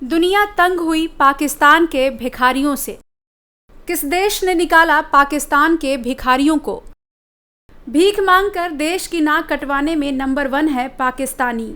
दुनिया तंग हुई पाकिस्तान के भिखारियों से। किस देश ने निकाला पाकिस्तान के भिखारियों को? भीख मांगकर देश की नाक कटवाने में नंबर 1 है पाकिस्तानी।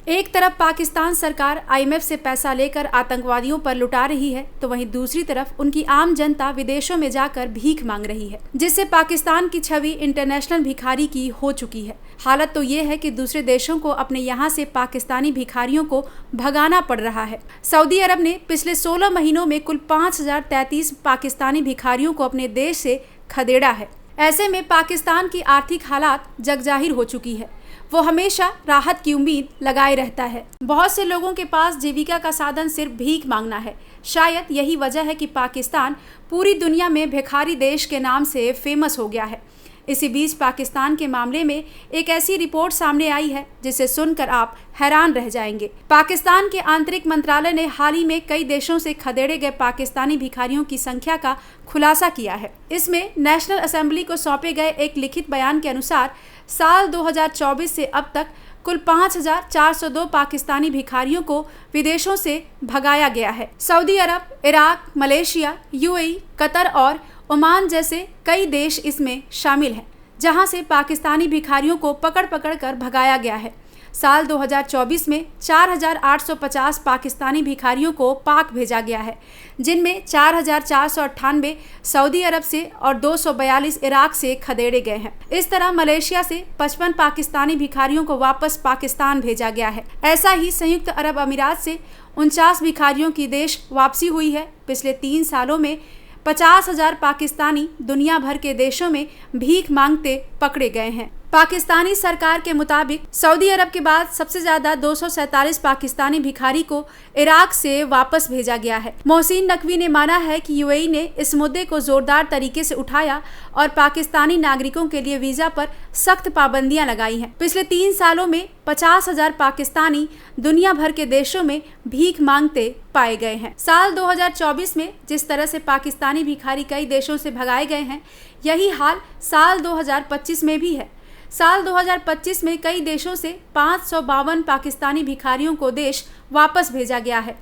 एक तरफ पाकिस्तान सरकार IMF से पैसा लेकर आतंकवादियों पर लुटा रही है, तो वहीं दूसरी तरफ उनकी आम जनता विदेशों में जाकर भीख मांग रही है, जिससे पाकिस्तान की छवि इंटरनेशनल भिखारी की हो चुकी है। हालत तो ये है कि दूसरे देशों को अपने यहाँ से पाकिस्तानी भिखारियों को भगाना पड़ रहा है। सऊदी अरब ने पिछले 16 महीनों में कुल 5033 पाकिस्तानी भिखारियों को अपने देश से खदेड़ा है। ऐसे में पाकिस्तान की आर्थिक हालात जगजाहिर हो चुकी है। वो हमेशा राहत की उम्मीद लगाए रहता है। बहुत से लोगों के पास जीविका का साधन सिर्फ भीख मांगना है। शायद यही वजह है कि पाकिस्तान पूरी दुनिया में भिखारी देश के नाम से फेमस हो गया है। इसी बीच पाकिस्तान के मामले में एक ऐसी रिपोर्ट सामने आई है जिसे सुनकर आप हैरान रह जाएंगे। पाकिस्तान के आंतरिक मंत्रालय ने हाल ही में कई देशों से खदेड़े गए पाकिस्तानी भिखारियों की संख्या का खुलासा किया है। इसमें नेशनल असेंबली को सौंपे गए एक लिखित बयान के अनुसार साल 2024 से अब तक कुल 5402 पाकिस्तानी भिखारियों को विदेशों से भगाया गया है। सऊदी अरब, इराक, मलेशिया, UAE, कतर और ओमान जैसे कई देश इसमें शामिल हैं, जहां से पाकिस्तानी भिखारियों को पकड़ पकड़ कर भगाया गया है। साल 2024 में 4850 पाकिस्तानी भिखारियों को पाक भेजा गया है, जिनमें 4498 सऊदी अरब से और 242 इराक से खदेड़े गए हैं। इस तरह मलेशिया से 55 पाकिस्तानी भिखारियों को वापस पाकिस्तान भेजा गया है। ऐसा ही संयुक्त अरब अमीरात से 49 भिखारियों की देश वापसी हुई है। पिछले 3 सालों में 50,000 पाकिस्तानी दुनिया भर के देशों में भीख मांगते पकड़े गए हैं। पाकिस्तानी सरकार के मुताबिक सऊदी अरब के बाद सबसे ज्यादा 247 पाकिस्तानी भिखारी को इराक से वापस भेजा गया है। मोहसिन नकवी ने माना है कि UAE ने इस मुद्दे को जोरदार तरीके से उठाया और पाकिस्तानी नागरिकों के लिए वीजा पर सख्त पाबंदियां लगाई हैं। पिछले 3 सालों में 50,000 पाकिस्तानी दुनिया भर के देशों में भीख मांगते पाए गए हैं। साल 2024 में जिस तरह से पाकिस्तानी भिखारी कई देशों से भगाए गए हैं, यही हाल साल 2025 में भी है। साल 2025 में कई देशों से 552 पाकिस्तानी भिखारियों को देश वापस भेजा गया है।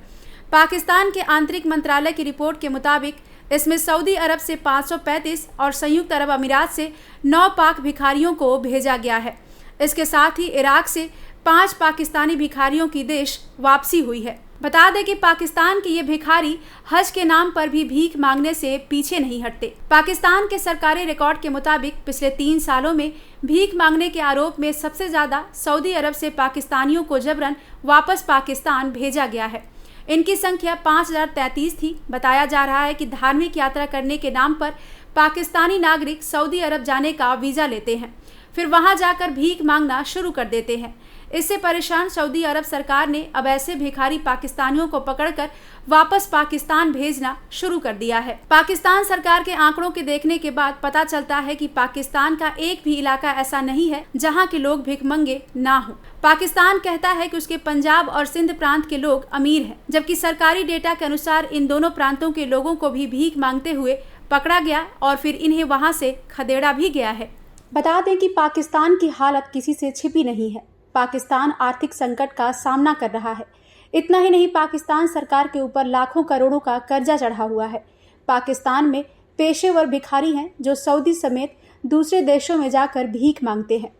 पाकिस्तान के आंतरिक मंत्रालय की रिपोर्ट के मुताबिक इसमें सऊदी अरब से 535 और संयुक्त अरब अमीरात से 9 पाक भिखारियों को भेजा गया है। इसके साथ ही इराक से 5 पाकिस्तानी भिखारियों की देश वापसी हुई है। बता दें कि पाकिस्तान के ये भिखारी हज के नाम पर भी भीख मांगने से पीछे नहीं हटते। पाकिस्तान के सरकारी रिकॉर्ड के मुताबिक पिछले 3 सालों में भीख मांगने के आरोप में सबसे ज्यादा सऊदी अरब से पाकिस्तानियों को जबरन वापस पाकिस्तान भेजा गया है। इनकी संख्या 5033 थी। बताया जा रहा है कि धार्मिक यात्रा करने के नाम पर पाकिस्तानी नागरिक सऊदी अरब जाने का वीजा लेते हैं, फिर वहां जाकर भीख मांगना शुरू कर देते हैं। इससे परेशान सऊदी अरब सरकार ने अब ऐसे भिखारी पाकिस्तानियों को पकड़कर वापस पाकिस्तान भेजना शुरू कर दिया है। पाकिस्तान सरकार के आंकड़ों के देखने के बाद पता चलता है कि पाकिस्तान का एक भी इलाका ऐसा नहीं है जहां के लोग भिखमंगे ना हो। पाकिस्तान कहता है कि उसके पंजाब और सिंध प्रांत के लोग अमीर हैं, जबकि सरकारी डेटा के अनुसार इन दोनों प्रांतों के लोगों को भी भीख मांगते हुए पकड़ा गया और फिर इन्हें वहां से खदेड़ा भी गया है। बता दें कि पाकिस्तान की हालत किसी से छिपी नहीं है। पाकिस्तान आर्थिक संकट का सामना कर रहा है। इतना ही नहीं, पाकिस्तान सरकार के ऊपर लाखों करोड़ों का कर्जा चढ़ा हुआ है। पाकिस्तान में पेशेवर भिखारी हैं जो सऊदी समेत दूसरे देशों में जाकर भीख मांगते हैं।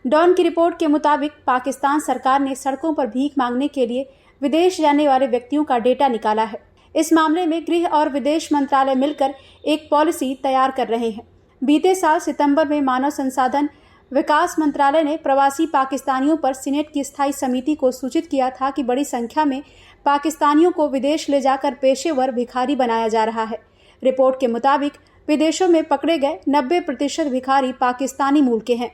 डॉन की रिपोर्ट के मुताबिक पाकिस्तान सरकार ने सड़कों पर भीख मांगने के लिए विदेश जाने वाले व्यक्तियों का डेटा निकाला है। इस मामले में गृह और विदेश मंत्रालय मिलकर एक पॉलिसी तैयार कर रहे हैं। बीते साल सितंबर में मानव संसाधन विकास मंत्रालय ने प्रवासी पाकिस्तानियों पर सीनेट की स्थायी समिति को सूचित किया था कि बड़ी संख्या में पाकिस्तानियों को विदेश ले जाकर पेशेवर भिखारी बनाया जा रहा है। रिपोर्ट के मुताबिक विदेशों में पकड़े गए 90% भिखारी पाकिस्तानी मूल के हैं।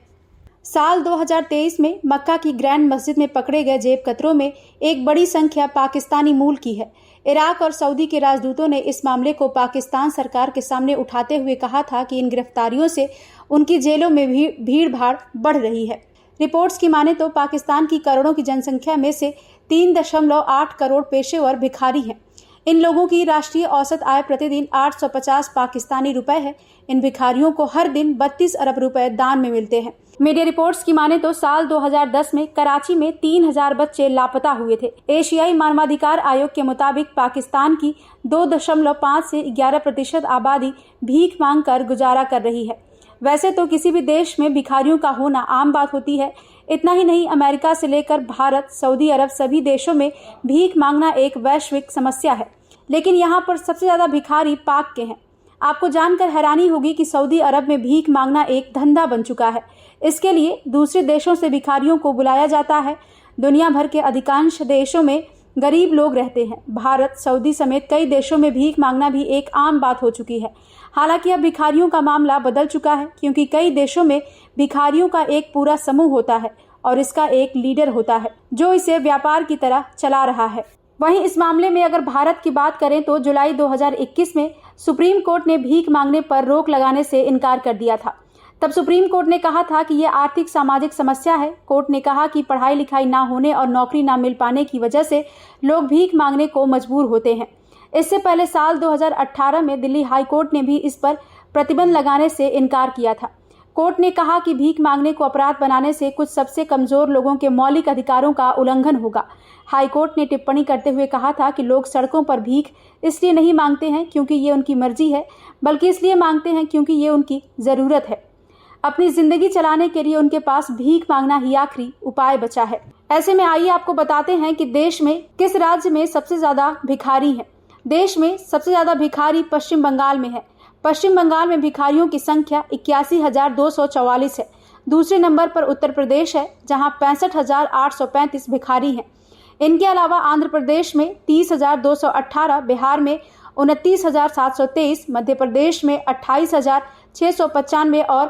साल 2023 में मक्का की ग्रैंड मस्जिद में पकड़े गए जेब कतरों में एक बड़ी संख्या पाकिस्तानी मूल की है। इराक और सऊदी के राजदूतों ने इस मामले को पाकिस्तान सरकार के सामने उठाते हुए कहा था कि इन गिरफ्तारियों से उनकी जेलों में भीड़ भाड़ बढ़ रही है। रिपोर्ट्स की माने तो पाकिस्तान की करोड़ों की जनसंख्या में से 3.8 करोड़ पेशेवर भिखारी हैं। इन लोगों की राष्ट्रीय औसत आय प्रतिदिन 850 पाकिस्तानी रुपए है। इन भिखारियों को हर दिन 32 अरब रुपए दान में मिलते हैं। मीडिया रिपोर्ट्स की माने तो साल 2010 में कराची में 3000 बच्चे लापता हुए थे। एशियाई मानवाधिकार आयोग के मुताबिक पाकिस्तान की 2.5 से 11% आबादी भीख मांग कर गुजारा कर रही है। वैसे तो किसी भी देश में भिखारियों का होना आम बात होती है। इतना ही नहीं, अमेरिका से लेकर भारत, सऊदी अरब सभी देशों में भीख मांगना एक वैश्विक समस्या है। लेकिन यहाँ पर सबसे ज्यादा भिखारी पाक के हैं। आपको जानकर हैरानी होगी कि सऊदी अरब में भीख मांगना एक धंधा बन चुका है। इसके लिए दूसरे देशों से भिखारियों को बुलाया जाता है। दुनिया भर के अधिकांश देशों में गरीब लोग रहते हैं। भारत, सऊदी समेत कई देशों में भीख मांगना भी एक आम बात हो चुकी है। हालांकि अब भिखारियों का मामला बदल चुका है, क्योंकि कई देशों में भिखारियों का एक पूरा समूह होता है और इसका एक लीडर होता है जो इसे व्यापार की तरह चला रहा है। वहीं इस मामले में अगर भारत की बात करें तो जुलाई 2021 में सुप्रीम कोर्ट ने भीख मांगने पर रोक लगाने से इनकार कर दिया था। तब सुप्रीम कोर्ट ने कहा था कि यह आर्थिक सामाजिक समस्या है। कोर्ट ने कहा कि पढ़ाई लिखाई ना होने और नौकरी ना मिल पाने की वजह से लोग भीख मांगने को मजबूर होते हैं। इससे पहले साल 2018 में दिल्ली हाई कोर्ट ने भी इस पर प्रतिबंध लगाने से इनकार किया था। कोर्ट ने कहा कि भीख मांगने को अपराध बनाने से कुछ सबसे कमजोर लोगों के मौलिक अधिकारों का उल्लंघन होगा। हाई कोर्ट ने टिप्पणी करते हुए कहा था कि लोग सड़कों पर भीख इसलिए नहीं मांगते हैं क्योंकि ये उनकी मर्जी है, बल्कि इसलिए मांगते हैं क्योंकि ये उनकी ज़रूरत है। अपनी जिंदगी चलाने के लिए उनके पास भीख मांगना ही आखिरी उपाय बचा है। ऐसे में आइए आपको बताते हैं कि देश में किस राज्य में सबसे ज्यादा भिखारी हैं। देश में सबसे ज्यादा भिखारी पश्चिम बंगाल में है। पश्चिम बंगाल में भिखारियों की संख्या 81,244 है। दूसरे नंबर पर उत्तर प्रदेश है, जहां 65,835 भिखारी हैं। इनके अलावा आंध्र प्रदेश में 30,218, बिहार में 29,723, मध्य प्रदेश में 28,695 और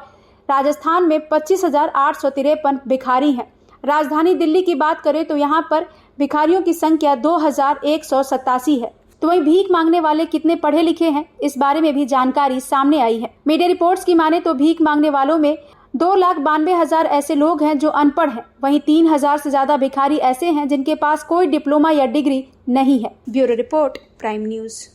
राजस्थान में 25,853 भिखारी हैं। राजधानी दिल्ली की बात करें तो यहाँ पर भिखारियों की संख्या 2,187 है। तो वही भीख मांगने वाले कितने पढ़े लिखे हैं, इस बारे में भी जानकारी सामने आई है। मीडिया रिपोर्ट्स की माने तो भीख मांगने वालों में 2,92,000 ऐसे लोग हैं जो अनपढ़ हैं। वहीं 3,000 से ज्यादा भिखारी ऐसे हैं जिनके पास कोई डिप्लोमा या डिग्री नहीं है। Bureau report, prime news.